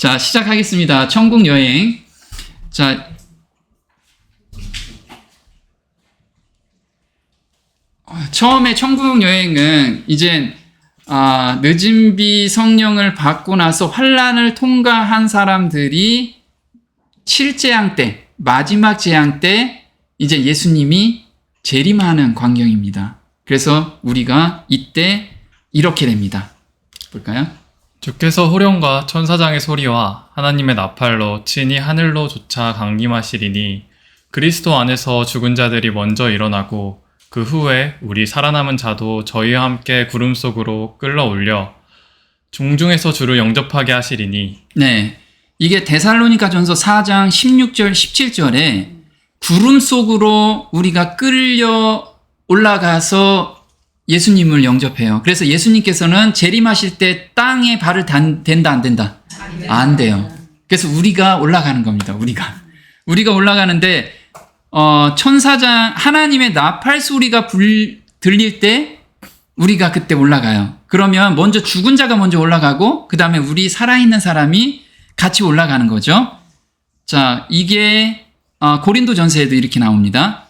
자, 시작하겠습니다. 천국 여행. 자, 처음에 천국 여행은 이제 늦은 비 성령을 받고 나서 환란을 통과한 사람들이 7재앙 때, 마지막 재앙 때 이제 예수님이 재림하는 광경입니다. 그래서 우리가 이때 이렇게 됩니다. 볼까요? 주께서 호령과 천사장의 소리와 하나님의 나팔로 친히 하늘로 조차 강림하시리니 그리스도 안에서 죽은 자들이 먼저 일어나고 그 후에 우리 살아남은 자도 저희와 함께 구름 속으로 끌어올려 중중에서 주를 영접하게 하시리니. 네, 이게 데살로니가전서 4장 16절 17절에 구름 속으로 우리가 끌려 올라가서 예수님을 영접해요. 그래서 예수님께서는 재림하실 때 땅에 발을 된다 안 된다? 안 돼요. 그래서 우리가 올라가는 겁니다. 우리가 올라가는데 천사장 하나님의 나팔 소리가 들릴 때 우리가 그때 올라가요. 그러면 먼저 죽은 자가 먼저 올라가고 그 다음에 우리 살아있는 사람이 같이 올라가는 거죠. 자, 이게 고린도전서에도 이렇게 나옵니다.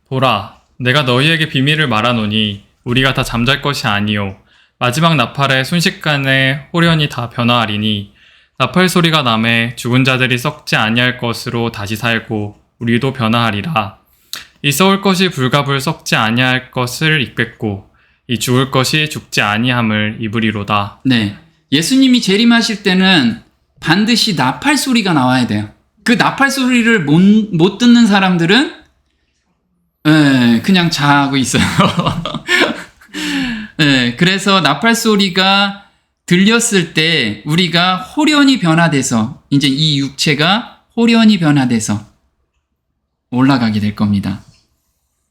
보라, 내가 너희에게 비밀을 말하노니 우리가 다 잠잘 것이 아니요 마지막 나팔에 순식간에 호련히 다 변화하리니 나팔 소리가 나매 죽은 자들이 썩지 아니할 것으로 다시 살고 우리도 변화하리라. 이 썩을 것이 불가불 썩지 아니할 것을 입겠고 이 죽을 것이 죽지 아니함을 입으리로다. 네, 예수님이 재림하실 때는 반드시 나팔 소리가 나와야 돼요. 그 나팔 소리를 못 듣는 사람들은 그냥 자고 있어요. 네, 그래서 나팔 소리가 들렸을 때 우리가 호련히 변화돼서 이제 이 육체가 호련히 변화돼서 올라가게 될 겁니다.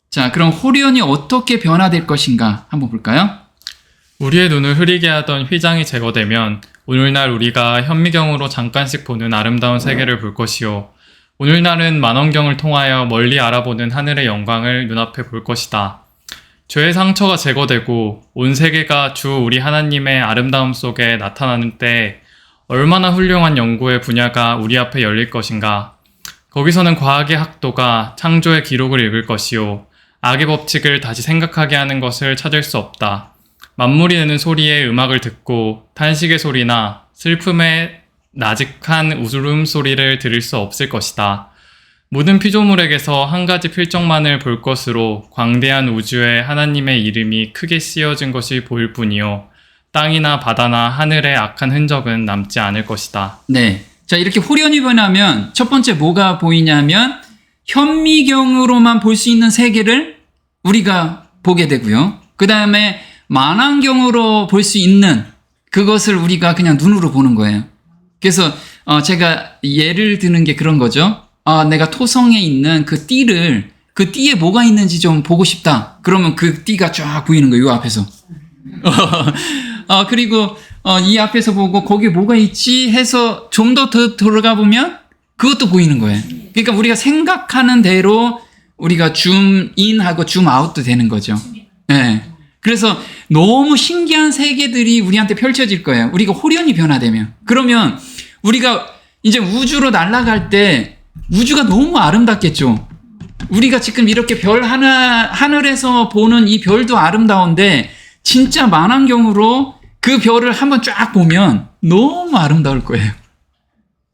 자, 그럼 호련히 어떻게 변화될 것인가 한번 볼까요? 우리의 눈을 흐리게 하던 휘장이 제거되면 오늘날 우리가 현미경으로 잠깐씩 보는 아름다운 세계를 볼 것이요 오늘날은 만원경을 통하여 멀리 알아보는 하늘의 영광을 눈앞에 볼 것이다. 죄의 상처가 제거되고 온 세계가 주 우리 하나님의 아름다움 속에 나타나는 때 얼마나 훌륭한 연구의 분야가 우리 앞에 열릴 것인가. 거기서는 과학의 학도가 창조의 기록을 읽을 것이요 악의 법칙을 다시 생각하게 하는 것을 찾을 수 없다. 만물이 내는 소리의 음악을 듣고 탄식의 소리나 슬픔의 나직한 울음소리를 들을 수 없을 것이다. 모든 피조물에게서 한 가지 필적만을 볼 것으로 광대한 우주에 하나님의 이름이 크게 쓰여진 것이 보일 뿐이요 땅이나 바다나 하늘의 악한 흔적은 남지 않을 것이다. 네, 자, 이렇게 호련히 변하면 첫 번째 뭐가 보이냐면 현미경으로만 볼 수 있는 세계를 우리가 보게 되고요. 그 다음에 만안경으로 볼 수 있는 그것을 우리가 그냥 눈으로 보는 거예요. 그래서 제가 예를 드는 게 그런 거죠. 내가 토성에 있는 그 띠에 뭐가 있는지 좀 보고 싶다. 그러면 그 띠가 쫙 보이는 거예요. 이 앞에서. 그리고 이 앞에서 보고 거기에 뭐가 있지 해서 좀 더 들어가 보면 그것도 보이는 거예요. 그러니까 우리가 생각하는 대로 우리가 줌인하고 줌아웃도 되는 거죠. 네. 그래서 너무 신기한 세계들이 우리한테 펼쳐질 거예요. 우리가 호련히 변화되면. 그러면 우리가 이제 우주로 날아갈 때 우주가 너무 아름답겠죠. 우리가 지금 이렇게 별 하늘에서 보는 이 별도 아름다운데 진짜 만안경으로 그 별을 한번 쫙 보면 너무 아름다울 거예요.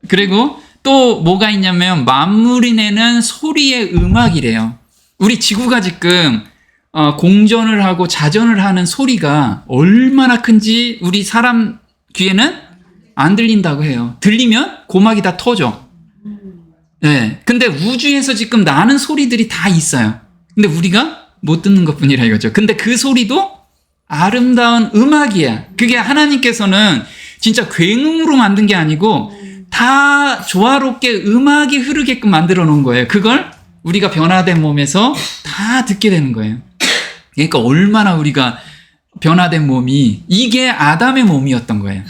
그리고 또 뭐가 있냐면 만물이 내는 소리의 음악이래요. 우리 지구가 지금 공전을 하고 자전을 하는 소리가 얼마나 큰지 우리 사람 귀에는 안 들린다고 해요. 들리면 고막이 다 터져. 네. 근데 우주에서 지금 나는 소리들이 다 있어요. 근데 우리가 못 듣는 것 뿐이라 이거죠. 근데 그 소리도 아름다운 음악이야. 그게 하나님께서는 진짜 굉음으로 만든 게 아니고 다 조화롭게 음악이 흐르게끔 만들어 놓은 거예요. 그걸 우리가 변화된 몸에서 다 듣게 되는 거예요. 그러니까 얼마나 우리가 변화된 몸이 이게 아담의 몸이었던 거예요.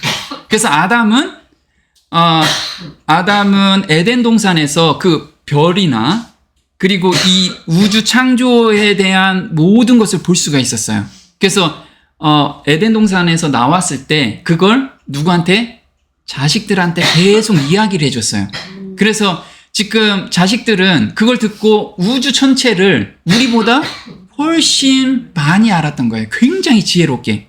그래서 아담은 에덴 동산에서 그 별이나 그리고 이 우주 창조에 대한 모든 것을 볼 수가 있었어요. 그래서 에덴 동산에서 나왔을 때 그걸 누구한테? 자식들한테 계속 이야기를 해줬어요. 그래서 지금 자식들은 그걸 듣고 우주 전체를 우리보다 훨씬 많이 알았던 거예요. 굉장히 지혜롭게.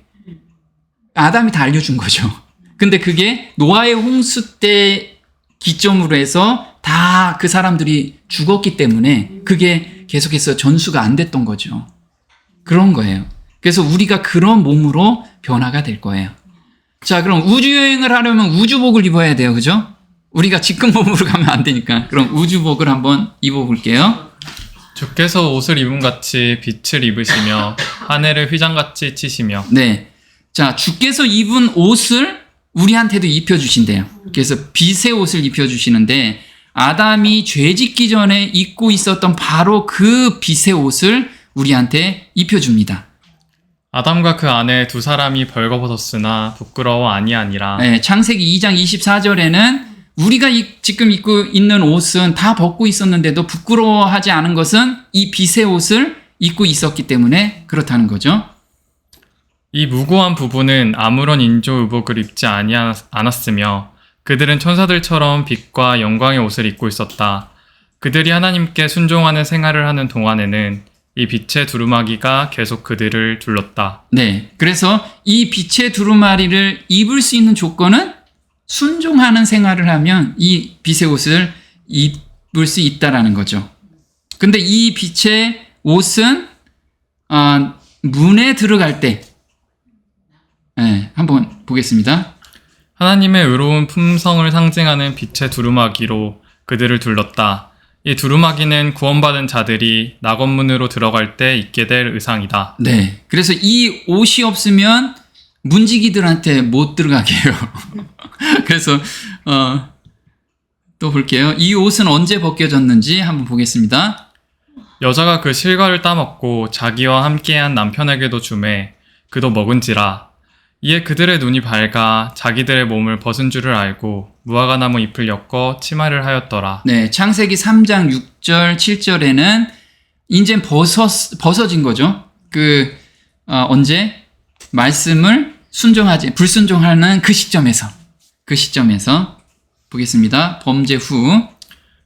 아담이 다 알려준 거죠. 근데 그게 노아의 홍수 때 기점으로 해서 다 그 사람들이 죽었기 때문에 그게 계속해서 전수가 안 됐던 거죠. 그런 거예요. 그래서 우리가 그런 몸으로 변화가 될 거예요. 자, 그럼 우주여행을 하려면 우주복을 입어야 돼요. 그죠? 우리가 지금 몸으로 가면 안 되니까. 그럼 우주복을 한번 입어볼게요. 주께서 옷을 입은 같이 빛을 입으시며 하늘을 휘장같이 치시며. 네. 자, 주께서 입은 옷을 우리한테도 입혀주신대요. 그래서 빛의 옷을 입혀주시는데 아담이 죄 짓기 전에 입고 있었던 바로 그 빛의 옷을 우리한테 입혀줍니다. 아담과 그 아내 두 사람이 벌거벗었으나 부끄러워 아니하니라. 네, 창세기 2장 24절에는 우리가 지금 입고 있는 옷은 다 벗고 있었는데도 부끄러워하지 않은 것은 이 빛의 옷을 입고 있었기 때문에 그렇다는 거죠. 이 무고한 부부는 아무런 인조 의복을 입지 않았으며 그들은 천사들처럼 빛과 영광의 옷을 입고 있었다. 그들이 하나님께 순종하는 생활을 하는 동안에는 이 빛의 두루마기가 계속 그들을 둘렀다. 네, 그래서 이 빛의 두루마리를 입을 수 있는 조건은 순종하는 생활을 하면 이 빛의 옷을 입을 수 있다라는 거죠. 근데 이 빛의 옷은 문에 들어갈 때 네, 한번 보겠습니다. 하나님의 의로운 품성을 상징하는 빛의 두루마기로 그들을 둘렀다. 이 두루마기는 구원받은 자들이 낙원문으로 들어갈 때 입게 될 의상이다. 네, 그래서 이 옷이 없으면 문지기들한테 못 들어가게 해요. 그래서 또 볼게요. 이 옷은 언제 벗겨졌는지 한번 보겠습니다. 여자가 그 실과를 따먹고 자기와 함께한 남편에게도 주매 그도 먹은지라. 이에 그들의 눈이 밝아 자기들의 몸을 벗은 줄을 알고 무화과나무 잎을 엮어 치마를 하였더라. 네, 창세기 3장 6절 7절에는 이제 벗어진 거죠. 언제 말씀을 불순종하는 그 시점에서 보겠습니다.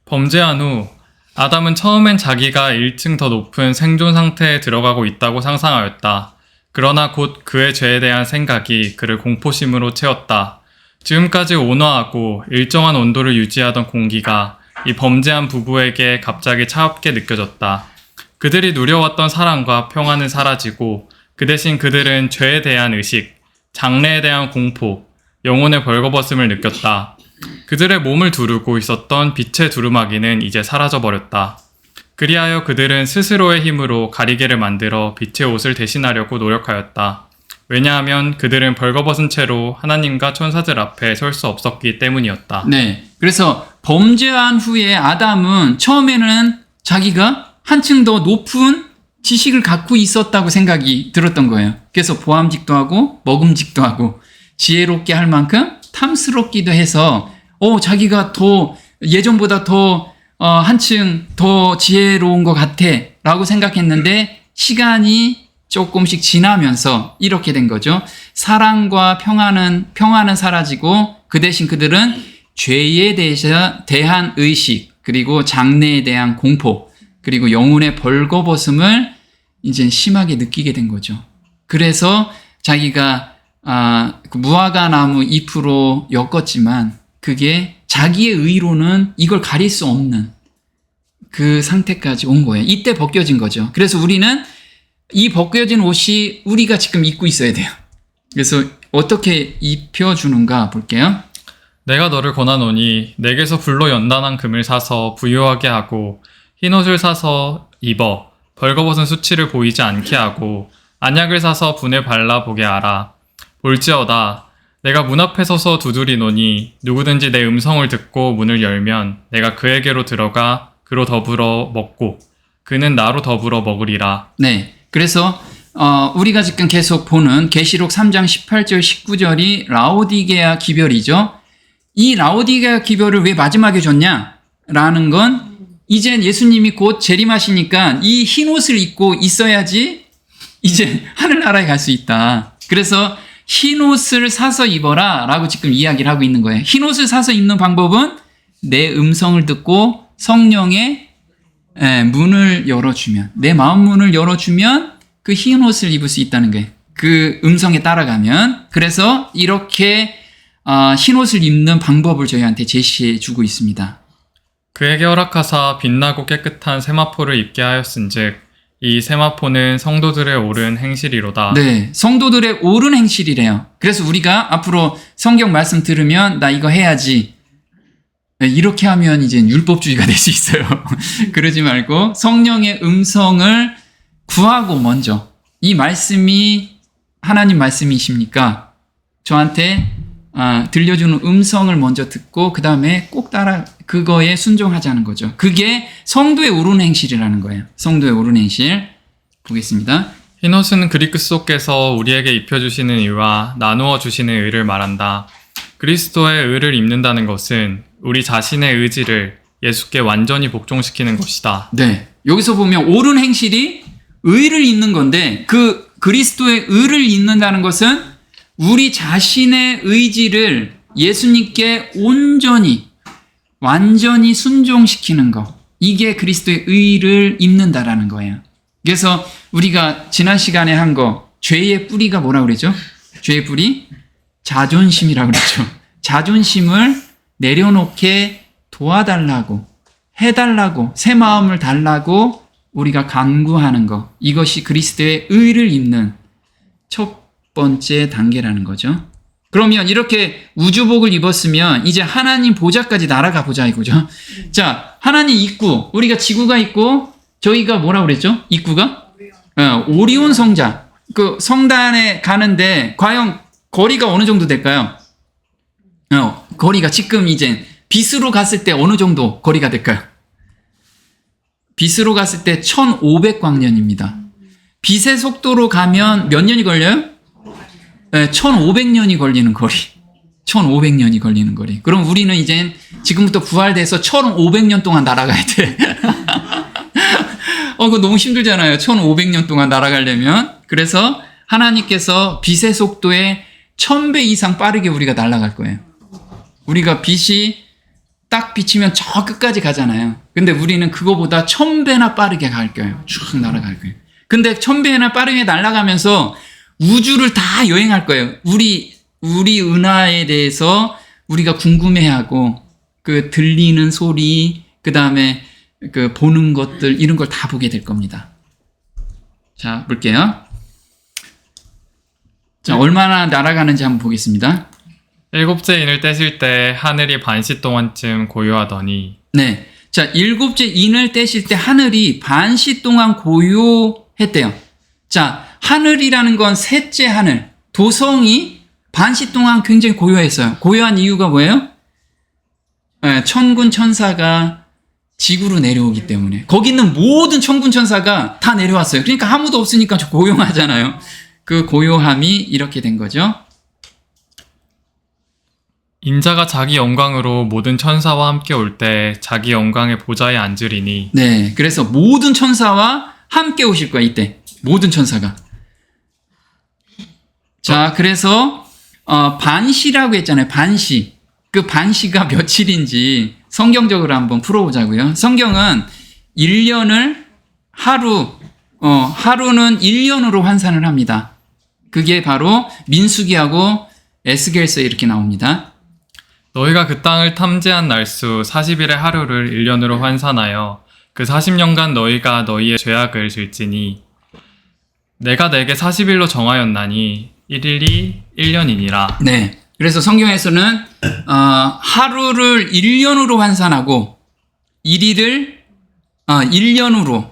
범죄한 후 아담은 처음엔 자기가 1층 더 높은 생존 상태에 들어가고 있다고 상상하였다. 그러나 곧 그의 죄에 대한 생각이 그를 공포심으로 채웠다. 지금까지 온화하고 일정한 온도를 유지하던 공기가 이 범죄한 부부에게 갑자기 차갑게 느껴졌다. 그들이 누려왔던 사랑과 평안은 사라지고 그 대신 그들은 죄에 대한 의식, 장래에 대한 공포, 영혼의 벌거벗음을 느꼈다. 그들의 몸을 두르고 있었던 빛의 두루마기는 이제 사라져버렸다. 그리하여 그들은 스스로의 힘으로 가리개를 만들어 빛의 옷을 대신하려고 노력하였다. 왜냐하면 그들은 벌거벗은 채로 하나님과 천사들 앞에 설 수 없었기 때문이었다. 네, 그래서 범죄한 후에 아담은 처음에는 자기가 한층 더 높은 지식을 갖고 있었다고 생각이 들었던 거예요. 그래서 보암직도 하고 먹음직도 하고 지혜롭게 할 만큼 탐스럽기도 해서 자기가 더 예전보다 더 한층 더 지혜로운 것 같아 라고 생각했는데 시간이 조금씩 지나면서 이렇게 된 거죠. 사랑과 평안은 사라지고 그 대신 그들은 죄에 대한 의식 그리고 장래에 대한 공포 그리고 영혼의 벌거벗음을 이제 심하게 느끼게 된 거죠. 그래서 자기가 그 무화과 나무 잎으로 엮었지만 그게 자기의 의로는 이걸 가릴 수 없는 그 상태까지 온 거예요. 이때 벗겨진 거죠. 그래서 우리는 이 벗겨진 옷이 우리가 지금 입고 있어야 돼요. 그래서 어떻게 입혀주는가 볼게요. 내가 너를 권하노니 내게서 불로 연단한 금을 사서 부유하게 하고 흰옷을 사서 입어 벌거벗은 수치를 보이지 않게 하고 안약을 사서 분에 발라보게 하라. 볼지어다 내가 문 앞에 서서 두드리노니 누구든지 내 음성을 듣고 문을 열면 내가 그에게로 들어가 그로 더불어 먹고 그는 나로 더불어 먹으리라. 네, 그래서 우리가 지금 계속 보는 계시록 3장 18절 19절이 라오디게아 기별이죠. 이 라오디게아 기별을 왜 마지막에 줬냐라는 건 이제 예수님이 곧 재림하시니까 이 흰 옷을 입고 있어야지 이제 하늘나라에 갈 수 있다. 그래서 흰 옷을 사서 입어라 라고 지금 이야기를 하고 있는 거예요. 흰 옷을 사서 입는 방법은 내 음성을 듣고 성령의 문을 열어주면, 내 마음 문을 열어주면 그 흰 옷을 입을 수 있다는 거예요. 그 음성에 따라가면. 그래서 이렇게 흰 옷을 입는 방법을 저희한테 제시해 주고 있습니다. 그에게 허락하사 빛나고 깨끗한 세마포를 입게 하였은즉 이 세마포는 성도들의 옳은 행실이로다. 네, 성도들의 옳은 행실이래요. 그래서 우리가 앞으로 성경 말씀 들으면 나 이거 해야지, 이렇게 하면 이제 율법주의가 될 수 있어요. 그러지 말고 성령의 음성을 구하고 먼저, 이 말씀이 하나님 말씀이십니까? 저한테 들려주는 음성을 먼저 듣고 그 다음에 꼭 따라 그거에 순종하자는 거죠. 그게 성도의 옳은 행실이라는 거예요. 성도의 옳은 행실 보겠습니다. 흰옷은 그리스도께서 우리에게 입혀주시는 의와 나누어 주시는 의를 말한다. 그리스도의 의를 입는다는 것은 우리 자신의 의지를 예수께 완전히 복종시키는 것이다. 네, 여기서 보면 옳은 행실이 의를 입는 건데, 그 그리스도의 의를 입는다는 것은 우리 자신의 의지를 예수님께 온전히 완전히 순종시키는 거, 이게 그리스도의 의를 입는다라는 거예요. 그래서 우리가 지난 시간에 한 거, 죄의 뿌리가 뭐라고 그랬죠? 죄의 뿌리? 자존심이라고 그랬죠. 자존심을 내려놓게 도와달라고, 해달라고, 새 마음을 달라고 우리가 간구하는 거, 이것이 그리스도의 의를 입는 첫 번째 단계라는 거죠. 그러면 이렇게 우주복을 입었으면 이제 하나님 보좌까지 날아가 보자 이거죠. 자, 하나님 입구, 우리가 지구가 있고 저희가 뭐라고 그랬죠? 입구가? 오리온 성자. 그 성단에 가는데 과연 거리가 어느 정도 될까요? 거리가 지금 이제 빛으로 갔을 때 어느 정도 거리가 될까요? 빛으로 갔을 때 1500광년입니다. 빛의 속도로 가면 몇 년이 걸려요? 1500년이 걸리는 거리. 1500년이 걸리는 거리. 그럼 우리는 이제 지금부터 부활돼서 1500년 동안 날아가야 돼. 그거 너무 힘들잖아요. 1500년 동안 날아가려면. 그래서 하나님께서 빛의 속도에 1000배 이상 빠르게 우리가 날아갈 거예요. 우리가 빛이 딱 비치면 저 끝까지 가잖아요. 근데 우리는 그거보다 1000배나 빠르게 갈 거예요. 쭉 날아갈 거예요. 근데 1000배나 빠르게 날아가면서 우주를 다 여행할 거예요. 우리 은하에 대해서 우리가 궁금해하고, 그 들리는 소리, 그 다음에 그 보는 것들, 이런 걸 다 보게 될 겁니다. 자, 볼게요. 자, 얼마나 날아가는지 한번 보겠습니다. 일곱째 인을 떼실 때 하늘이 반시 동안쯤 고요하더니. 네. 자, 일곱째 인을 떼실 때 하늘이 반시 동안 고요했대요. 자, 하늘이라는 건 셋째 하늘, 도성이 반시 동안 굉장히 고요했어요. 고요한 이유가 뭐예요? 천군 천사가 지구로 내려오기 때문에. 거기 있는 모든 천군 천사가 다 내려왔어요. 그러니까 아무도 없으니까 좀 고요하잖아요. 그 고요함이 이렇게 된 거죠. 인자가 자기 영광으로 모든 천사와 함께 올 때 자기 영광의 보좌에 앉으리니. 네, 그래서 모든 천사와 함께 오실 거야, 이때. 모든 천사가. 자, 그래서 반시라고 했잖아요. 반시. 그 반시가 며칠인지 성경적으로 한번 풀어보자고요. 성경은 1년을 하루는 1년으로 환산을 합니다. 그게 바로 민수기하고 에스겔서에 이렇게 나옵니다. 너희가 그 땅을 탐지한 날수 40일의 하루를 1년으로 환산하여 그 40년간 너희가 너희의 죄악을 질지니 내가 내게 40일로 정하였나니 1일이 1년이니라. 네. 그래서 성경에서는 하루를 1년으로 환산하고 1일을 1년으로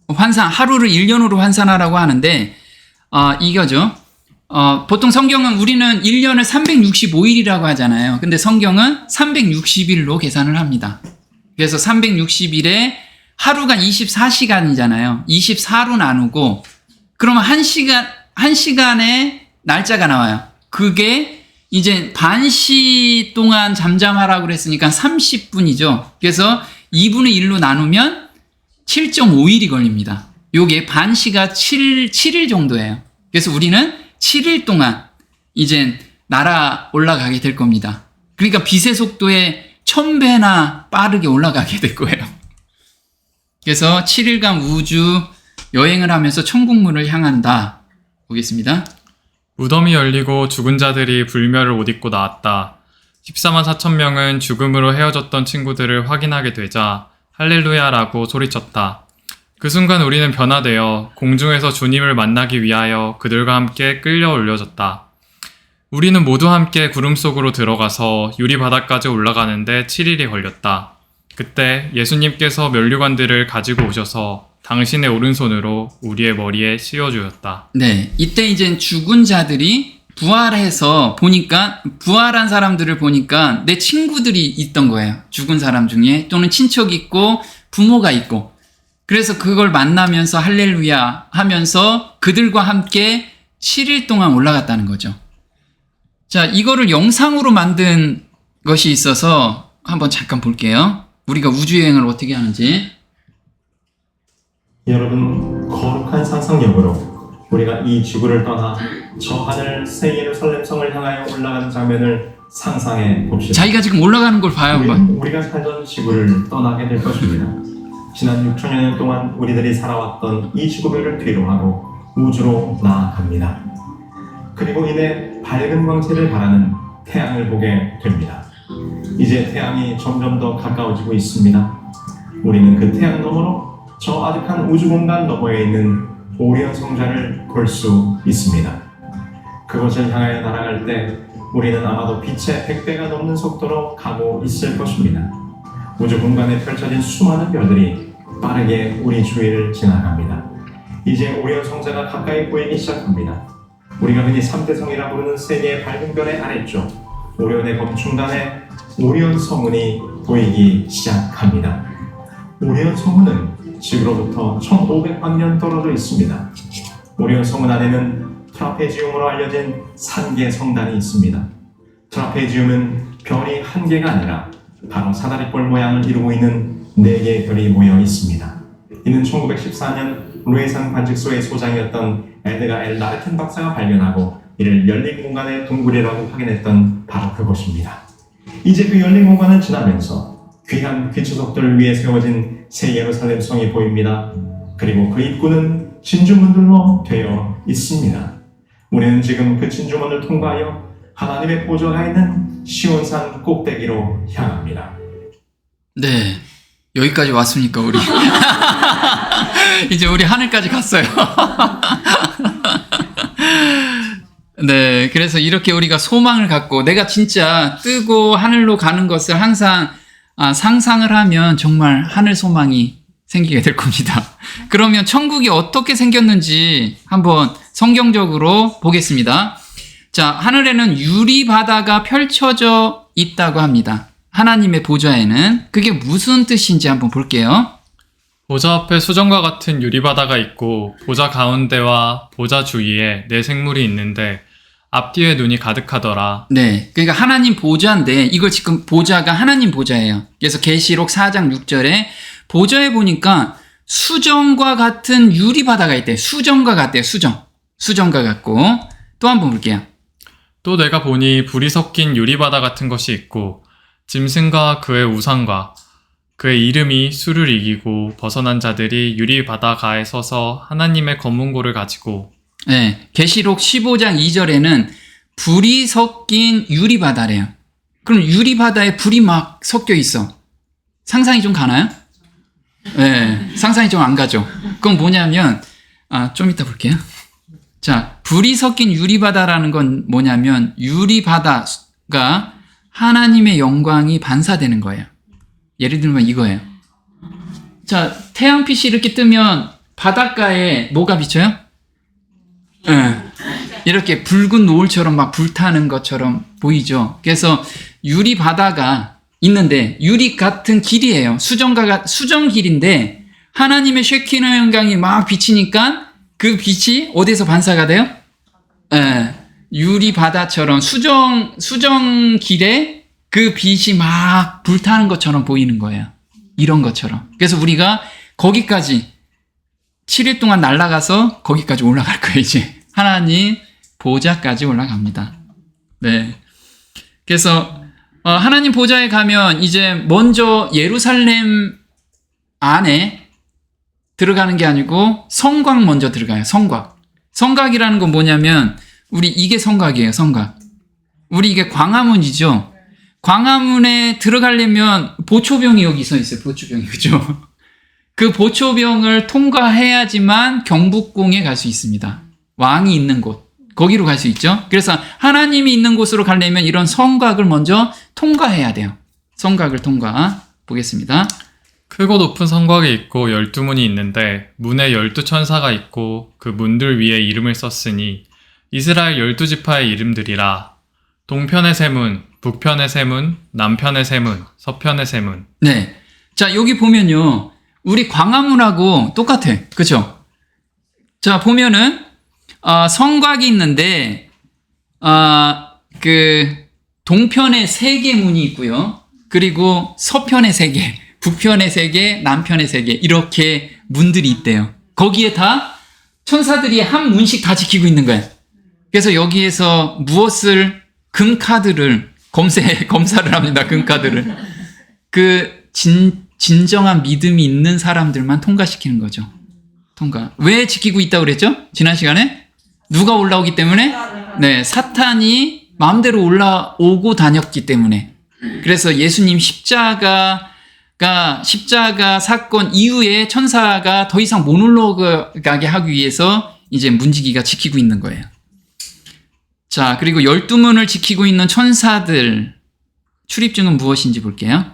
하루를 1년으로 환산하라고 하는데 이거죠. 보통 성경은 우리는 1년을 365일이라고 하잖아요. 근데 성경은 360일로 계산을 합니다. 그래서 360일에 하루가 24시간이잖아요. 24로 나누고 그러면 1시간에 날짜가 나와요. 그게 이제 반시 동안 잠잠하라고 그랬으니까 30분이죠. 그래서 2분의 1로 나누면 7.5일이 걸립니다. 요게 반시가 7일 정도예요. 그래서 우리는 7일 동안 이젠 날아 올라가게 될 겁니다. 그러니까 빛의 속도에 1000배나 빠르게 올라가게 될 거예요. 그래서 7일간 우주 여행을 하면서 천국문을 향한다. 보겠습니다. 무덤이 열리고 죽은 자들이 불멸을 옷 입고 나왔다. 14만 4천 명은 죽음으로 헤어졌던 친구들을 확인하게 되자 할렐루야라고 소리쳤다. 그 순간 우리는 변화되어 공중에서 주님을 만나기 위하여 그들과 함께 끌려 올려졌다. 우리는 모두 함께 구름 속으로 들어가서 유리바다까지 올라가는데 7일이 걸렸다. 그때 예수님께서 면류관들을 가지고 오셔서 당신의 오른손으로 우리의 머리에 씌워주었다. 네, 이때 이제 죽은 자들이 부활해서 보니까, 부활한 사람들을 보니까 내 친구들이 있던 거예요. 죽은 사람 중에. 또는 친척이 있고 부모가 있고. 그래서 그걸 만나면서 할렐루야 하면서 그들과 함께 7일 동안 올라갔다는 거죠. 자, 이거를 영상으로 만든 것이 있어서 한번 잠깐 볼게요. 우리가 우주여행을 어떻게 하는지. 여러분, 거룩한 상상력으로 우리가 이 지구를 떠나 저 하늘 새 예루살렘 성을 향하여 올라가는 장면을 상상해 봅시다. 자기가 지금 올라가는 걸 봐요. 우리가 살던 지구를 떠나게 될 것입니다. 지난 6천여 년 동안 우리들이 살아왔던 이 지구별을 뒤로하고 우주로 나아갑니다. 그리고 이내 밝은 광채를 바라는 태양을 보게 됩니다. 이제 태양이 점점 더 가까워지고 있습니다. 우리는 그 태양 너머로 저 아득한 우주 공간 너머에 있는 오리온 성자를 볼 수 있습니다. 그곳을 향하여 날아갈 때 우리는 아마도 빛의 100배가 넘는 속도로 가고 있을 것입니다. 우주 공간에 펼쳐진 수많은 별들이 빠르게 우리 주위를 지나갑니다. 이제 오리온 성자가 가까이 보이기 시작합니다. 우리가 흔히 3대성이라 부르는 세 개의 밝은 별의 아래쪽 오리온의 검중단에 오리온 성운이 보이기 시작합니다. 오리온 성운은 지구로부터 1500만년 떨어져 있습니다. 오리온 성운 안에는 트라페지움으로 알려진 산계 성단이 있습니다. 트라페지움은 별이 한 개가 아니라 바로 사다리꼴 모양을 이루고 있는 4개의 별이 모여 있습니다. 이는 1914년 루에산 관측소의 소장이었던 에드가 엘 라르튼 박사가 발견하고 이를 열린 공간의 둥굴이라고 확인했던 바로 그곳입니다. 이제 그 열린 공간을 지나면서 귀한 귀추석들을 위해 세워진 새 예루살렘 성이 보입니다. 그리고 그 입구는 진주문들로 되어 있습니다. 우리는 지금 그 진주문을 통과하여 하나님의 보좌가 있는 시온산 꼭대기로 향합니다. 네, 여기까지 왔습니까 우리? 이제 우리 하늘까지 갔어요. 네, 그래서 이렇게 우리가 소망을 갖고 내가 진짜 뜨고 하늘로 가는 것을 항상 상상을 하면 정말 하늘 소망이 생기게 될 겁니다. 그러면 천국이 어떻게 생겼는지 한번 성경적으로 보겠습니다. 자, 하늘에는 유리바다가 펼쳐져 있다고 합니다. 하나님의 보좌에는. 그게 무슨 뜻인지 한번 볼게요. 보좌 앞에 수정과 같은 유리바다가 있고 보좌 가운데와 보좌 주위에 네 생물이 있는데 앞뒤에 눈이 가득하더라. 네, 그러니까 하나님 보좌인데 이걸 지금 보좌가 하나님 보좌예요. 그래서 계시록 4장 6절에 보좌에 보니까 수정과 같은 유리바다가 있대요. 수정과 같대요. 수정과 같고. 또 한번 볼게요. 또 내가 보니 불이 섞인 유리바다 같은 것이 있고 짐승과 그의 우상과 그의 이름이 수를 이기고 벗어난 자들이 유리바다 가에 서서 하나님의 검문고를 가지고. 네, 계시록 15장 2절에는 불이 섞인 유리바다래요. 그럼 유리바다에 불이 막 섞여 있어. 상상이 좀 가나요? 네, 상상이 좀 안 가죠. 그건 뭐냐면 좀 이따 볼게요. 자, 불이 섞인 유리바다라는 건 뭐냐면 유리바다가 하나님의 영광이 반사되는 거예요. 예를 들면 이거예요. 자, 태양빛이 이렇게 뜨면 바닷가에 뭐가 비쳐요? 네, 이렇게 붉은 노을처럼 막 불타는 것처럼 보이죠. 그래서 유리바다가 있는데 유리 같은 길이에요. 수정 길인데 하나님의 쉐키나 영광이 막 비치니까 그 빛이 어디서 반사가 돼요? 유리 바다처럼 수정 길에 그 빛이 막 불타는 것처럼 보이는 거예요. 이런 것처럼. 그래서 우리가 거기까지 7일 동안 날아가서 거기까지 올라갈 거예요. 이제 하나님 보좌까지 올라갑니다. 네. 그래서 하나님 보좌에 가면 이제 먼저 예루살렘 안에 들어가는 게 아니고 성곽 먼저 들어가요. 성곽. 성곽이라는 건 뭐냐면 우리 이게 성곽이에요. 성곽. 우리 이게 광화문이죠. 광화문에 들어가려면 보초병이 여기 서 있어요. 보초병이. 그죠? 그 보초병을 통과해야지만 경복궁에 갈 수 있습니다. 왕이 있는 곳. 거기로 갈 수 있죠. 그래서 하나님이 있는 곳으로 가려면 이런 성곽을 먼저 통과해야 돼요. 성곽을 통과. 보겠습니다. 크고 높은 성곽이 있고 12문이 있는데 문에 12천사가 있고 그 문들 위에 이름을 썼으니 이스라엘 12지파의 이름들이라. 동편의 세 문, 북편의 세 문, 남편의 세 문, 서편의 세 문. 네. 자, 여기 보면요. 우리 광화문하고 똑같아. 그죠? 자, 보면은, 성곽이 있는데, 동편에 3개 문이 있고요. 그리고 서편에 3개, 북편에 3개, 남편에 3개, 이렇게 문들이 있대요. 거기에 다 천사들이 한 문씩 다 지키고 있는 거예요. 그래서 여기에서 무엇을, 금카드를, 검사를 합니다. 금카드를. 진정한 믿음이 있는 사람들만 통과시키는 거죠. 통과. 왜 지키고 있다고 그랬죠? 지난 시간에? 누가 올라오기 때문에? 네, 사탄이 마음대로 올라오고 다녔기 때문에. 그래서 예수님 십자가 사건 이후에 천사가 더 이상 못 올라가게 하기 위해서 이제 문지기가 지키고 있는 거예요. 자, 그리고 12문을 지키고 있는 천사들 출입증은 무엇인지 볼게요.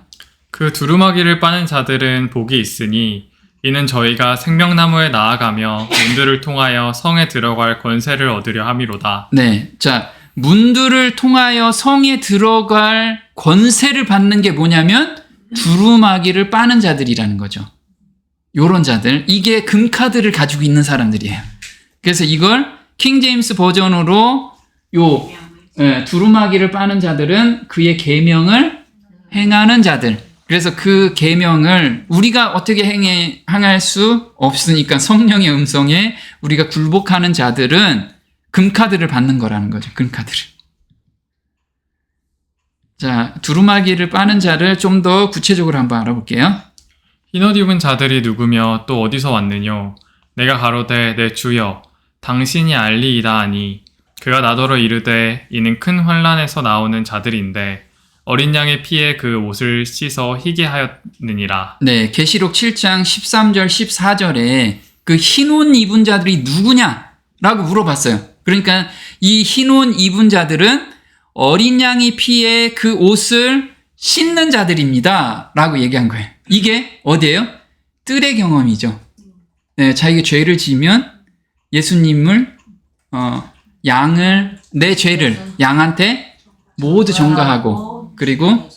그 두루마기를 빠는 자들은 복이 있으니 이는 저희가 생명나무에 나아가며 문들을 통하여 성에 들어갈 권세를 얻으려 함이로다. 네. 자, 문들을 통하여 성에 들어갈 권세를 받는 게 뭐냐면 두루마기를 빠는 자들이라는 거죠. 요런 자들. 이게 금카드를 가지고 있는 사람들이에요. 그래서 이걸 킹제임스 버전으로 두루마기를 빠는 자들은 그의 계명을 행하는 자들. 그래서 그 계명을 우리가 어떻게 행할 수 없으니까 성령의 음성에 우리가 굴복하는 자들은 금카드를 받는 거라는 거죠. 금카드를. 자, 두루마기를 빠는 자를 좀 더 구체적으로 한번 알아볼게요. 흰옷 입은 자들이 누구며 또 어디서 왔느뇨? 내가 가로되 내 주여 당신이 알리이다 하니 그가 나더러 이르되 이는 큰 환난에서 나오는 자들인데 어린 양의 피에 그 옷을 씻어 희게 하였느니라. 네, 계시록 7장 13절 14절에 그 흰옷 입은 자들이 누구냐라고 물어봤어요. 그러니까 이 흰옷 입은 자들은 어린 양의 피에 그 옷을 씻는 자들입니다 라고 얘기한 거예요. 이게 어디예요? 뜰의 경험이죠. 네, 자기가 죄를 지으면 예수님을 내 죄를 양한테 모두 전가하고 그리고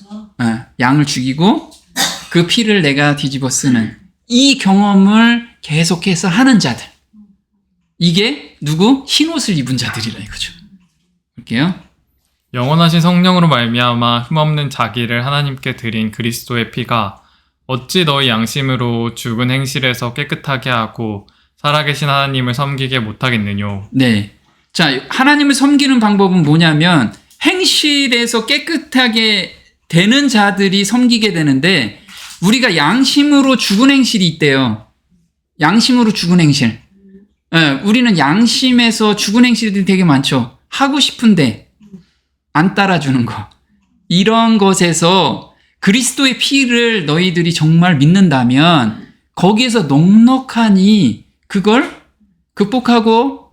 양을 죽이고 그 피를 내가 뒤집어 쓰는 이 경험을 계속해서 하는 자들. 이게 누구? 흰옷을 입은 자들이라 이거죠. 볼게요. 영원하신 성령으로 말미암아 흠없는 자기를 하나님께 드린 그리스도의 피가 어찌 너희 양심으로 죽은 행실에서 깨끗하게 하고 살아계신 하나님을 섬기게 못하겠느뇨. 네. 자, 하나님을 섬기는 방법은 뭐냐면 행실에서 깨끗하게 되는 자들이 섬기게 되는데 우리가 양심으로 죽은 행실이 있대요. 양심으로 죽은 행실. 우리는 양심에서 죽은 행실들이 되게 많죠. 하고 싶은데 안 따라주는 거. 이런 것에서 그리스도의 피를 너희들이 정말 믿는다면 거기에서 넉넉하니 그걸 극복하고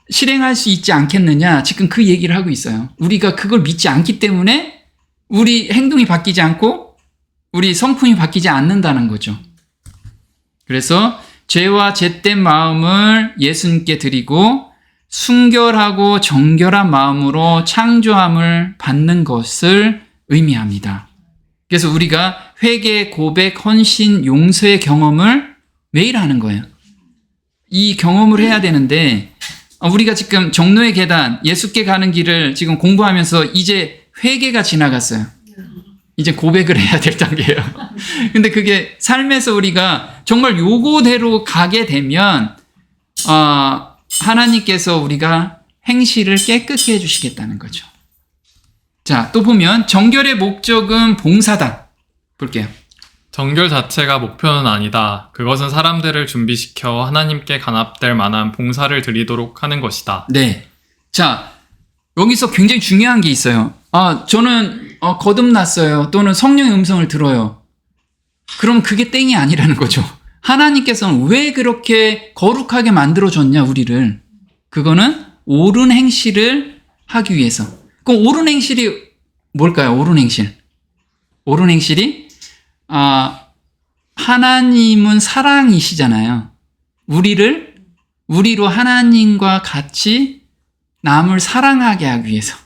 실행할 수 있지 않겠느냐. 지금 그 얘기를 하고 있어요. 우리가 그걸 믿지 않기 때문에 우리 행동이 바뀌지 않고 우리 성품이 바뀌지 않는다는 거죠. 그래서 죄와 죄된 마음을 예수님께 드리고 순결하고 정결한 마음으로 창조함을 받는 것을 의미합니다. 그래서 우리가 회개, 고백, 헌신, 용서의 경험을 매일 하는 거예요. 이 경험을 해야 되는데 우리가 지금 정노의 계단, 예수께 가는 길을 지금 공부하면서 이제 회개가 지나갔어요. 이제 고백을 해야 될 단계예요. 근데 그게 삶에서 우리가 정말 요거대로 가게 되면 하나님께서 우리가 행실을 깨끗게 해주시겠다는 거죠. 자, 또 보면 정결의 목적은 봉사다. 볼게요. 정결 자체가 목표는 아니다. 그것은 사람들을 준비시켜 하나님께 간합될 만한 봉사를 드리도록 하는 것이다. 네. 자, 여기서 굉장히 중요한 게 있어요. 저는 거듭났어요. 또는 성령의 음성을 들어요. 그럼 그게 땡이 아니라는 거죠. 하나님께서는 왜 그렇게 거룩하게 만들어줬냐, 우리를. 그거는 옳은 행실을 하기 위해서. 그럼 옳은 행실이 뭘까요? 옳은 행실. 옳은 행실이 하나님은 사랑이시잖아요. 우리로 하나님과 같이 남을 사랑하게 하기 위해서.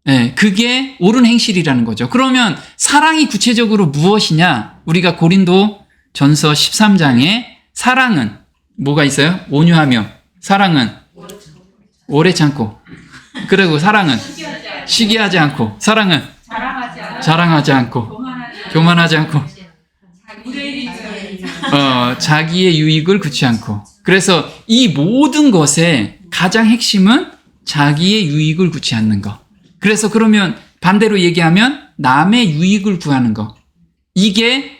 네, 그게 옳은 행실이라는 거죠. 그러면 사랑이 구체적으로 무엇이냐? 우리가 고린도 전서 13장에 사랑은 뭐가 있어요? 온유하며, 사랑은 오래 참고, 그리고 사랑은 시기하지 않고, 사랑은 자랑하지 않고, 교만하지 않고, 자기의 유익을 구치 않고. 그래서 이 모든 것의 가장 핵심은 자기의 유익을 구치 않는 것. 그래서 그러면 반대로 얘기하면 남의 유익을 구하는 것. 이게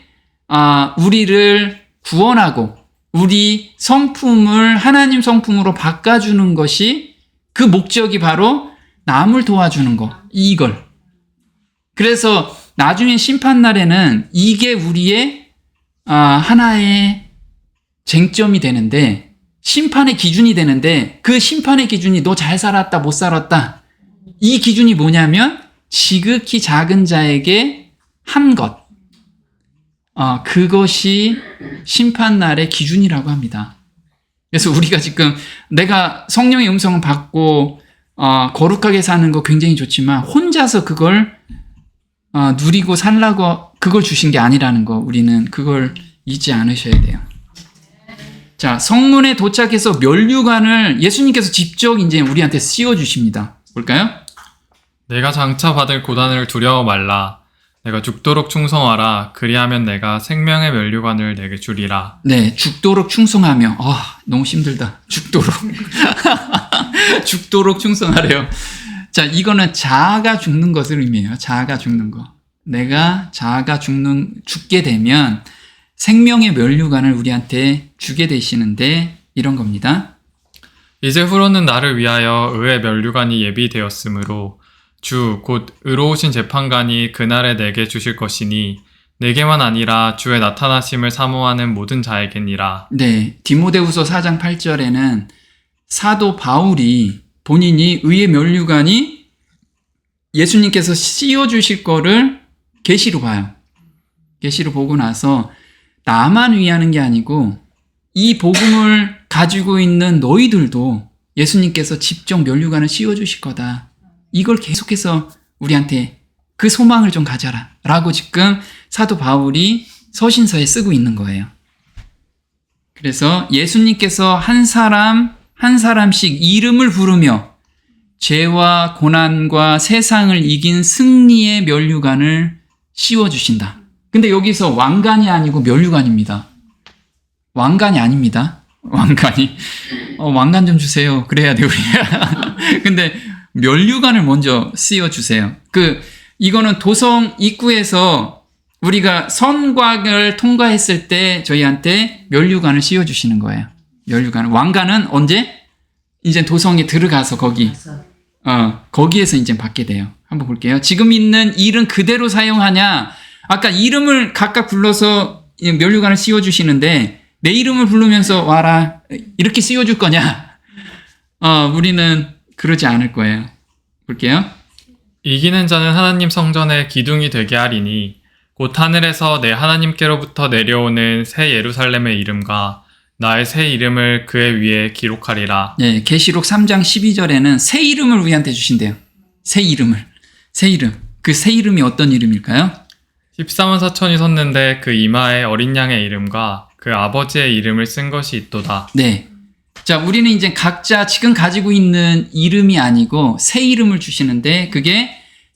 우리를 구원하고 우리 성품을 하나님 성품으로 바꿔주는 것이, 그 목적이 바로 남을 도와주는 것. 이걸. 그래서 나중에 심판날에는 이게 우리의 하나의 쟁점이 되는데, 심판의 기준이 되는데, 그 심판의 기준이 너 잘 살았다 못 살았다, 이 기준이 뭐냐면 지극히 작은 자에게 한 것, 그것이 심판날의 기준이라고 합니다. 그래서 우리가 지금 내가 성령의 음성을 받고 거룩하게 사는 거 굉장히 좋지만 혼자서 그걸 누리고 살라고 그걸 주신 게 아니라는 거, 우리는 그걸 잊지 않으셔야 돼요. 자, 성문에 도착해서 면류관을 예수님께서 직접 이제 우리한테 씌워 주십니다. 볼까요? 내가 장차 받을 고난을 두려워 말라. 내가 죽도록 충성하라. 그리하면 내가 생명의 면류관을 내게 주리라. 네, 죽도록 충성하며. 너무 힘들다. 죽도록. 죽도록 충성하래요. 자, 이거는 자아가 죽는 것을 의미해요. 자아가 죽는 거. 내가 자아가 죽게 되면 생명의 면류관을 우리한테 주게 되시는데, 이런 겁니다. 이제 후로는 나를 위하여 의의 면류관이 예비되었으므로 주 곧 의로우신 재판관이 그날에 내게 주실 것이니 내게만 아니라 주의 나타나심을 사모하는 모든 자에게니라. 네, 디모데후서 4장 8절에는 사도 바울이 본인이 의의 면류관이 예수님께서 씌워주실 거를 계시로 봐요. 계시로 보고 나서 나만 위하는 게 아니고 이 복음을 가지고 있는 너희들도 예수님께서 직접 면류관을 씌워주실 거다. 이걸 계속해서 우리한테 그 소망을 좀 가져라 라고 지금 사도 바울이 서신서에 쓰고 있는 거예요. 그래서 예수님께서 한 사람 한 사람씩 이름을 부르며 죄와 고난과 세상을 이긴 승리의 면류관을 씌워주신다. 근데 여기서 왕관이 아니고 면류관입니다. 왕관이 아닙니다. 왕관이. 왕관 좀 주세요. 그래야 돼, 우리가. 근데 면류관을 먼저 씌워주세요. 이거는 도성 입구에서 우리가 선곽을 통과했을 때 저희한테 면류관을 씌워주시는 거예요. 면류관. 왕관은 언제? 이제 도성에 들어가서 거기에서 이제 받게 돼요. 한번 볼게요. 지금 있는 이름 그대로 사용하냐? 아까 이름을 각각 불러서 면류관을 씌워주시는데 내 이름을 부르면서 와라 이렇게 씌워줄 거냐? 우리는 그러지 않을 거예요. 볼게요. 이기는 자는 하나님 성전의 기둥이 되게 하리니 곧 하늘에서 내 하나님께로부터 내려오는 새 예루살렘의 이름과 나의 새 이름을 그의 위에 기록하리라. 네, 계시록 3장 12절에는 새 이름을 우리한테 주신대요. 새 이름을. 새 이름. 그 새 이름이 어떤 이름일까요? 14만 4천이 섰는데 그 이마에 어린 양의 이름과 그 아버지의 이름을 쓴 것이 있도다. 네. 자, 우리는 이제 각자 지금 가지고 있는 이름이 아니고 새 이름을 주시는데 그게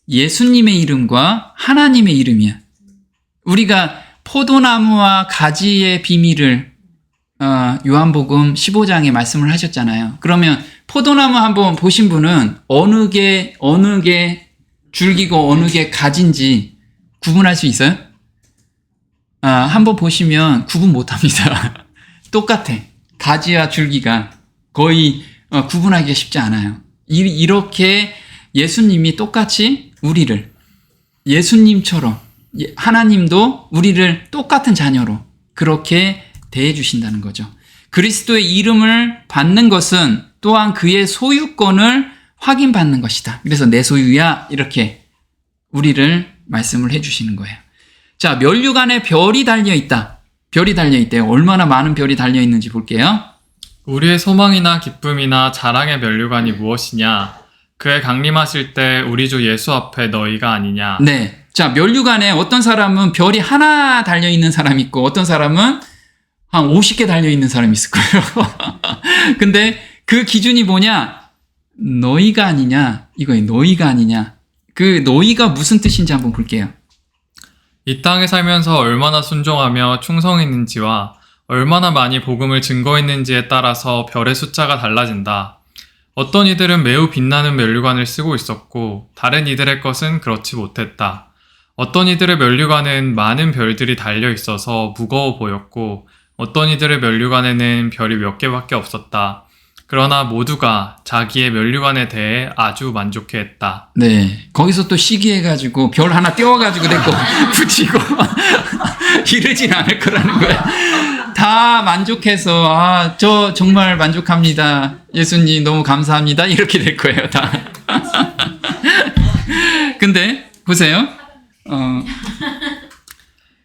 예수님의 이름과 하나님의 이름이야. 우리가 포도나무와 가지의 비밀을 요한복음 15장에 말씀을 하셨잖아요. 그러면 포도나무 한번 보신 분은 어느 게 줄기고 어느 게 가지인지 구분할 수 있어요? 한번 보시면 구분 못합니다. 똑같아. 가지와 줄기가 거의 구분하기가 쉽지 않아요. 이렇게 예수님이 똑같이 우리를 예수님처럼 하나님도 우리를 똑같은 자녀로 그렇게 대해 주신다는 거죠. 그리스도의 이름을 받는 것은 또한 그의 소유권을 확인받는 것이다. 그래서 내 소유야 이렇게 우리를 말씀을 해주시는 거예요. 자, 면류관에 별이 달려있다. 별이 달려있대요. 얼마나 많은 별이 달려있는지 볼게요. 우리의 소망이나 기쁨이나 자랑의 면류관이 무엇이냐? 그의 강림하실 때 우리 주 예수 앞에 너희가 아니냐? 네. 자, 면류관에 어떤 사람은 별이 하나 달려있는 사람이 있고 어떤 사람은 한 50개 달려있는 사람이 있을 거예요. 근데 그 기준이 뭐냐? 너희가 아니냐? 이거예요. 너희가 아니냐? 그 너희가 무슨 뜻인지 한번 볼게요. 이 땅에 살면서 얼마나 순종하며 충성했는지와 얼마나 많이 복음을 증거했는지에 따라서 별의 숫자가 달라진다. 어떤 이들은 매우 빛나는 면류관을 쓰고 있었고 다른 이들의 것은 그렇지 못했다. 어떤 이들의 면류관은 많은 별들이 달려 있어서 무거워 보였고 어떤 이들의 면류관에는 별이 몇 개밖에 없었다. 그러나 모두가 자기의 면류관에 대해 아주 만족해했다. 네. 거기서 또 시기해가지고 별 하나 떼어가지고 내거 붙이고 이러진 않을 거라는 거야. 다 만족해서 저 정말 만족합니다. 예수님 너무 감사합니다. 이렇게 될 거예요. 다. 근데 보세요.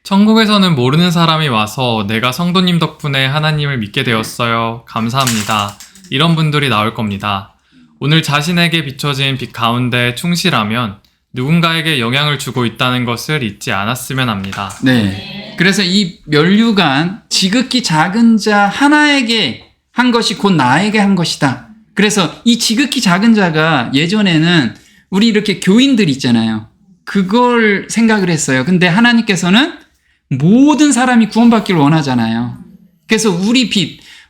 천국에서는 모르는 사람이 와서 내가 성도님 덕분에 하나님을 믿게 되었어요. 감사합니다. 이런 분들이 나올 겁니다. 오늘 자신에게 비춰진 빛 가운데 충실하면 누군가에게 영향을 주고 있다는 것을 잊지 않았으면 합니다. 네. 그래서 이 면류관 지극히 작은 자 하나에게 한 것이 곧 나에게 한 것이다. 그래서 이 지극히 작은 자가 예전에는 우리 이렇게 교인들 있잖아요. 그걸 생각을 했어요. 근데 하나님께서는 모든 사람이 구원받기를 원하잖아요. 그래서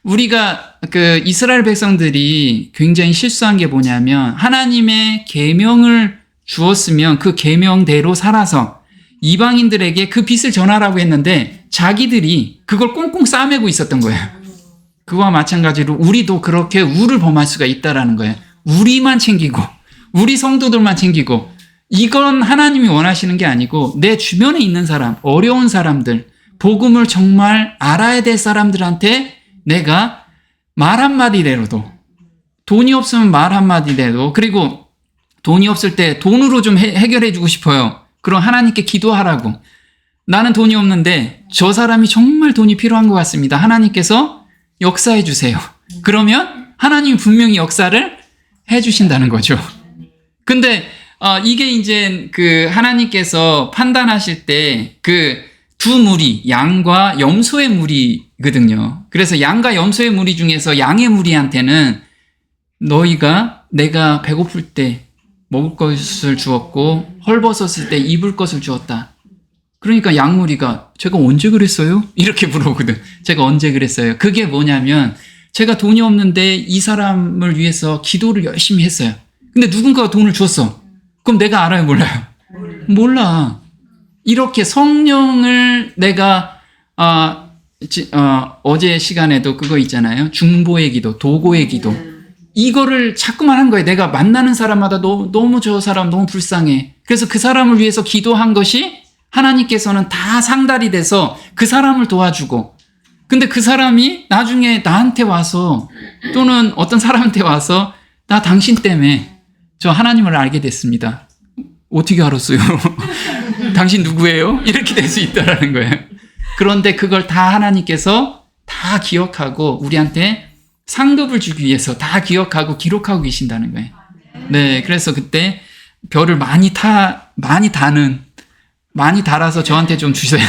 우리가 그 이스라엘 백성들이 굉장히 실수한 게 뭐냐면 하나님의 계명을 주었으면 그 계명대로 살아서 이방인들에게 그 빛을 전하라고 했는데 자기들이 그걸 꽁꽁 싸매고 있었던 거예요. 그와 마찬가지로 우리도 그렇게 우를 범할 수가 있다라는 거예요. 우리만 챙기고 우리 성도들만 챙기고 이건 하나님이 원하시는 게 아니고 내 주변에 있는 사람, 어려운 사람들, 복음을 정말 알아야 될 사람들한테 내가 말 한마디대로도 돈이 없으면 말 한마디대로 그리고 돈이 없을 때 돈으로 좀 해결해 주고 싶어요. 그럼 하나님께 기도하라고. 나는 돈이 없는데 저 사람이 정말 돈이 필요한 것 같습니다. 하나님께서 역사해 주세요. 그러면 하나님이 분명히 역사를 해 주신다는 거죠. 근데 이게 이제 그 하나님께서 판단하실 때 그 두 무리, 양과 염소의 무리거든요. 그래서 양과 염소의 무리 중에서 양의 무리한테는 너희가 내가 배고플 때 먹을 것을 주었고 헐벗었을 때 입을 것을 주었다. 그러니까 양무리가 제가 언제 그랬어요? 이렇게 물어보거든. 제가 언제 그랬어요? 그게 뭐냐면 제가 돈이 없는데 이 사람을 위해서 기도를 열심히 했어요. 근데 누군가가 돈을 줬어. 그럼 내가 알아요? 몰라요? 몰라. 이렇게 성령을 내가 어제 시간에도 그거 있잖아요. 중보의 기도, 도고의 기도. 이거를 자꾸만 한 거예요. 내가 만나는 사람마다 너무 저 사람 너무 불쌍해. 그래서 그 사람을 위해서 기도한 것이 하나님께서는 다 상달이 돼서 그 사람을 도와주고 근데 그 사람이 나중에 나한테 와서 또는 어떤 사람한테 와서 나 당신 때문에 저 하나님을 알게 됐습니다. 어떻게 알았어요? 당신 누구예요? 이렇게 될 수 있다라는 거예요. 그런데 그걸 다 하나님께서 다 기억하고 우리한테 상급을 주기 위해서 다 기억하고 기록하고 계신다는 거예요. 네, 그래서 그때 별을 많이 달아서 저한테 좀 주세요.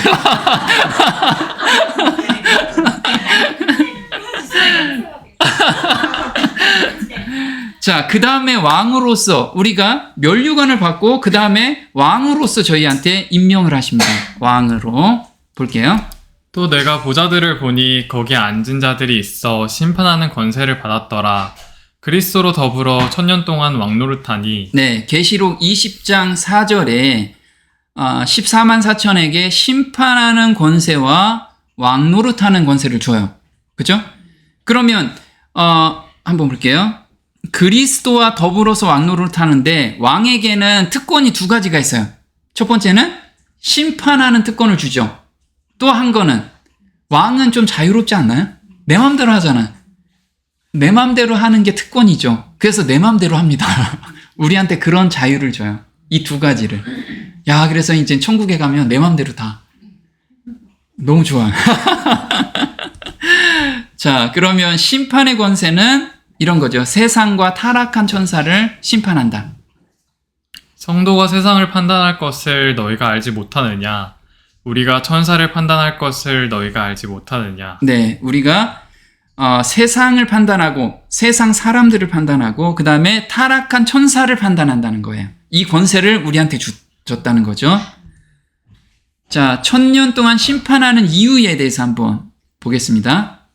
자, 그 다음에 왕으로서 우리가 면류관을 받고 그 다음에 왕으로서 저희한테 임명을 하십니다. 왕으로 볼게요. 또 내가 보자들을 보니 거기에 앉은 자들이 있어 심판하는 권세를 받았더라. 그리스도로 더불어 1000년 동안 왕노릇하니. 네, 계시록 20장 4절에 14만 4천에게 심판하는 권세와 왕노릇하는 권세를 줘요. 그죠? 그러면 한번 볼게요. 그리스도와 더불어서 왕노릇하는데 왕에게는 특권이 두 가지가 있어요. 첫 번째는 심판하는 특권을 주죠. 또 한 거는 왕은 좀 자유롭지 않나요? 내 마음대로 하잖아. 내 마음대로 하는 게 특권이죠. 그래서 내 마음대로 합니다. 우리한테 그런 자유를 줘요. 이 두 가지를. 야, 그래서 이제 천국에 가면 내 마음대로 다. 너무 좋아. 자, 그러면 심판의 권세는 이런 거죠. 세상과 타락한 천사를 심판한다. 성도가 세상을 판단할 것을 너희가 알지 못하느냐? 우리가 천사를 판단할 것을 너희가 알지 못하느냐? 네, 우리가 세상을 판단하고 세상 사람들을 판단하고 그 다음에 타락한 천사를 판단한다는 거예요. 이 권세를 우리한테 줬다는 거죠. 자, 1000년 동안 심판하는 이유에 대해서 한번 보겠습니다.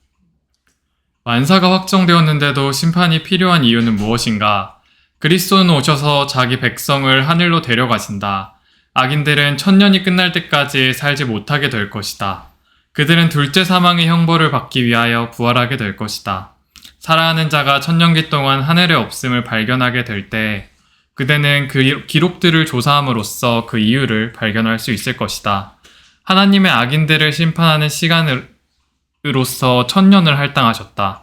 만사가 확정되었는데도 심판이 필요한 이유는 무엇인가? 그리스도는 오셔서 자기 백성을 하늘로 데려가신다. 악인들은 1000년이 끝날 때까지 살지 못하게 될 것이다. 그들은 둘째 사망의 형벌을 받기 위하여 부활하게 될 것이다. 살아가는 자가 1000년기 동안 하늘에 없음을 발견하게 될 때 그대는 그 기록들을 조사함으로써 그 이유를 발견할 수 있을 것이다. 하나님의 악인들을 심판하는 시간으로서 1000년을 할당하셨다.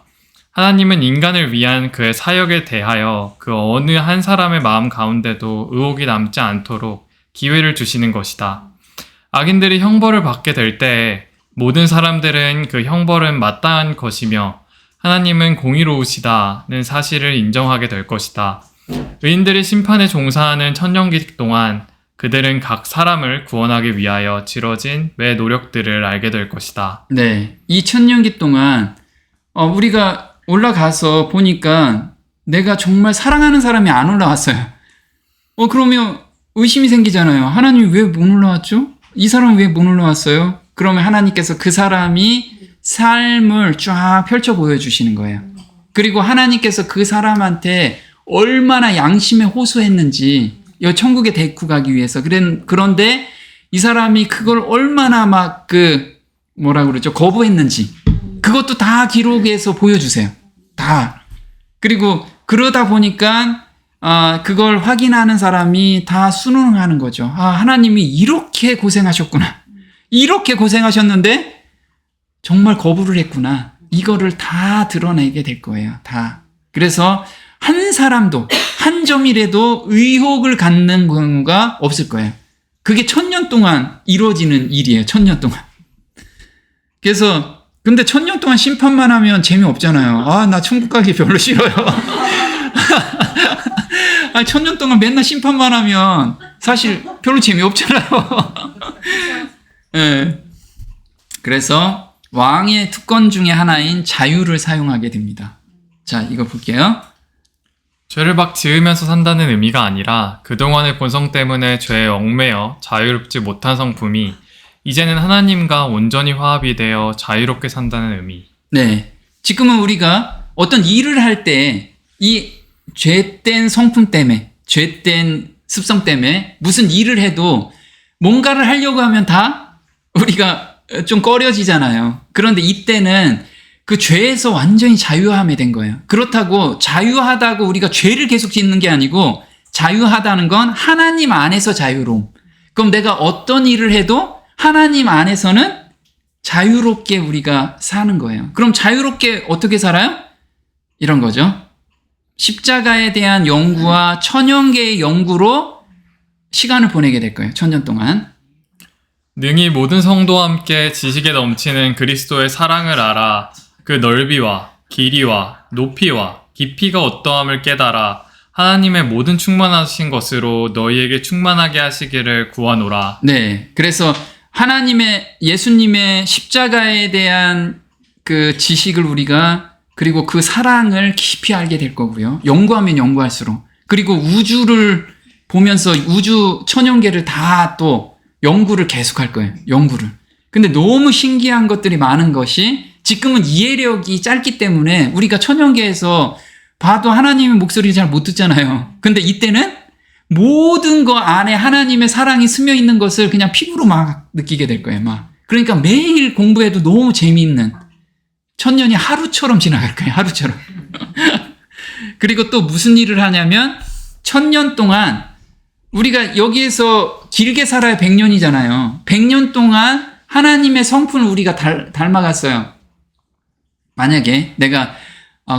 하나님은 인간을 위한 그의 사역에 대하여 그 어느 한 사람의 마음 가운데도 의혹이 남지 않도록 기회를 주시는 것이다. 악인들이 형벌을 받게 될 때 모든 사람들은 그 형벌은 마땅한 것이며 하나님은 공의로우시다는 사실을 인정하게 될 것이다. 의인들이 심판에 종사하는 1000년기 동안 그들은 각 사람을 구원하기 위하여 치러진 매 노력들을 알게 될 것이다. 네, 이 1000년기 동안 우리가 올라가서 보니까 내가 정말 사랑하는 사람이 안 올라왔어요. 그러면 의심이 생기잖아요. 하나님이 왜 못 올라왔죠? 이 사람은 왜 못 올라왔어요? 그러면 하나님께서 그 사람이 삶을 쫙 펼쳐 보여주시는 거예요. 그리고 하나님께서 그 사람한테 얼마나 양심에 호소했는지 이 천국에 데리고 가기 위해서. 그런데 이 사람이 그걸 얼마나 막 뭐라 그러죠? 거부했는지 그것도 다 기록에서 보여주세요. 다. 그리고 그러다 보니까 그걸 확인하는 사람이 다 순응하는 거죠. 하나님이 이렇게 고생하셨구나. 이렇게 고생하셨는데 정말 거부를 했구나. 이거를 다 드러내게 될 거예요. 다. 그래서 한 사람도 한 점이라도 의혹을 갖는 경우가 없을 거예요. 그게 1000년 동안 이루어지는 일이에요. 1000년 동안. 그래서 근데 1000년 동안 심판만 하면 재미없잖아요. 나 천국 가기 별로 싫어요. 1000년 동안 맨날 심판만 하면 사실 별로 재미없잖아요. 네. 그래서 왕의 특권 중에 하나인 자유를 사용하게 됩니다. 자, 이거 볼게요. 죄를 막 지으면서 산다는 의미가 아니라 그동안의 본성 때문에 죄에 얽매여 자유롭지 못한 성품이 이제는 하나님과 온전히 화합이 되어 자유롭게 산다는 의미. 네. 지금은 우리가 어떤 일을 할 때 이 죄된 성품 때문에, 죄된 습성 때문에 무슨 일을 해도 뭔가를 하려고 하면 다 우리가 좀 꺼려지잖아요. 그런데 이때는 그 죄에서 완전히 자유함이 된 거예요. 그렇다고 자유하다고 우리가 죄를 계속 짓는 게 아니고 자유하다는 건 하나님 안에서 자유로움. 그럼 내가 어떤 일을 해도 하나님 안에서는 자유롭게 우리가 사는 거예요. 그럼 자유롭게 어떻게 살아요? 이런 거죠. 십자가에 대한 연구와 1000년계의 연구로 시간을 보내게 될 거예요. 1000년 동안. 능히 모든 성도와 함께 지식에 넘치는 그리스도의 사랑을 알아 그 넓이와 길이와 높이와 깊이가 어떠함을 깨달아 하나님의 모든 충만하신 것으로 너희에게 충만하게 하시기를 구하노라. 네, 그래서 예수님의 십자가에 대한 그 지식을 우리가 그리고 그 사랑을 깊이 알게 될 거고요. 연구하면 연구할수록. 그리고 우주를 보면서 우주 1000년계를 다 또 연구를 계속할 거예요. 연구를. 근데 너무 신기한 것들이 많은 것이 지금은 이해력이 짧기 때문에 우리가 천연계에서 봐도 하나님의 목소리를 잘 못 듣잖아요. 근데 이때는 모든 거 안에 하나님의 사랑이 스며 있는 것을 그냥 피부로 막 느끼게 될 거예요. 막. 그러니까 매일 공부해도 너무 재미있는 천년이 하루처럼 지나갈 거예요. 하루처럼. 그리고 또 무슨 일을 하냐면 1000년 동안 우리가 여기에서 길게 살아야 100년이잖아요. 100년 동안 하나님의 성품을 우리가 닮아갔어요. 만약에 내가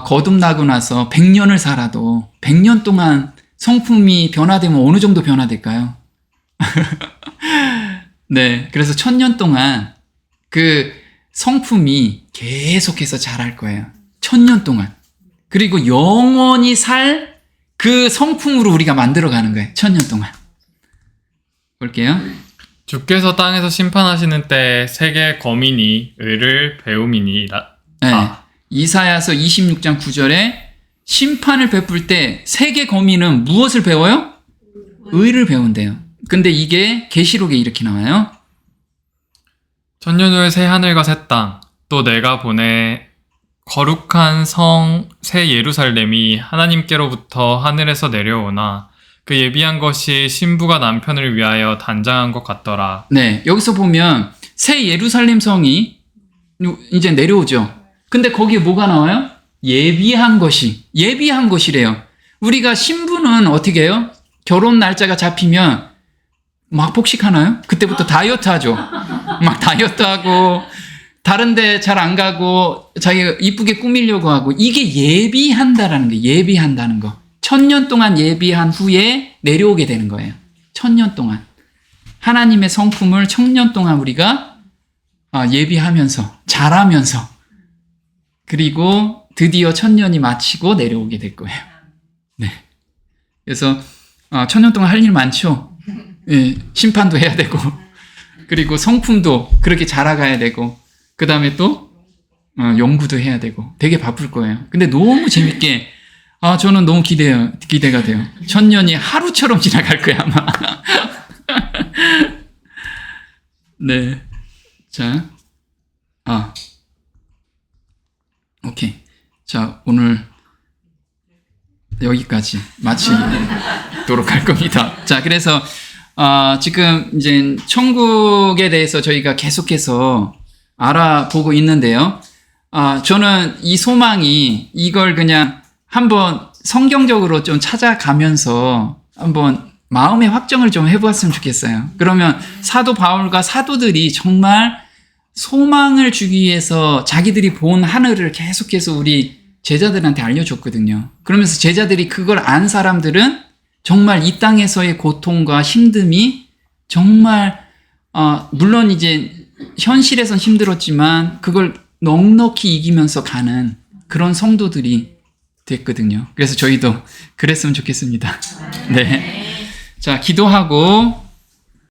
거듭나고 나서 100년을 살아도 100년 동안 성품이 변화되면 어느 정도 변화될까요? 네, 그래서 1000년 동안 그 성품이 계속해서 자랄 거예요. 1000년 동안. 그리고 영원히 살 그 성품으로 우리가 만들어가는 거예요. 1000년 동안. 볼게요. 주께서 땅에서 심판하시는 때 세계 거민이 의를 배움이니라. 네. 이사야서 26장 9절에 심판을 베풀 때 세계 거민은 무엇을 배워요? 의를 배운대요. 근데 이게 계시록에 이렇게 나와요. 천년 후에 새 하늘과 새 땅, 또 내가 보내 거룩한 성 새 예루살렘이 하나님께로부터 하늘에서 내려오나 그 예비한 것이 신부가 남편을 위하여 단장한 것 같더라. 네, 여기서 보면 새 예루살렘 성이 이제 내려오죠. 근데 거기에 뭐가 나와요? 예비한 것이래요. 우리가 신부는 어떻게 해요? 결혼 날짜가 잡히면 막 폭식하나요? 그때부터 다이어트 하죠. 막 다이어트 하고 다른데 잘 안 가고 자기가 이쁘게 꾸미려고 하고, 이게 예비한다라는 게, 예비한다는 거. 1000년 동안 예비한 후에 내려오게 되는 거예요. 1000년 동안 하나님의 성품을 1000년 동안 우리가 예비하면서 자라면서, 그리고 드디어 1000년이 마치고 내려오게 될 거예요. 네. 그래서 1000년 동안 할 일 많죠. 예, 심판도 해야 되고, 그리고 성품도 그렇게 자라가야 되고, 그 다음에 또 연구도 해야 되고 되게 바쁠 거예요. 근데 너무 재밌게, 저는 너무 기대가 돼요. 1000년이 하루처럼 지나갈 거야 아마. 네, 자, 오케이. 자, 오늘 여기까지 마치도록 할 겁니다. 자, 그래서 지금 이제 천국에 대해서 저희가 계속해서 알아보고 있는데요. 저는 이 소망이, 이걸 그냥 한번 성경적으로 좀 찾아가면서 한번 마음의 확정을 좀 해보았으면 좋겠어요. 그러면 사도 바울과 사도들이 정말 소망을 주기 위해서 자기들이 본 하늘을 계속해서 우리 제자들한테 알려줬거든요. 그러면서 제자들이 그걸 안 사람들은 정말 이 땅에서의 고통과 힘듦이 정말 물론 이제 현실에선 힘들었지만 그걸 넉넉히 이기면서 가는 그런 성도들이 됐거든요. 그래서 저희도 그랬으면 좋겠습니다. 네. 자, 기도하고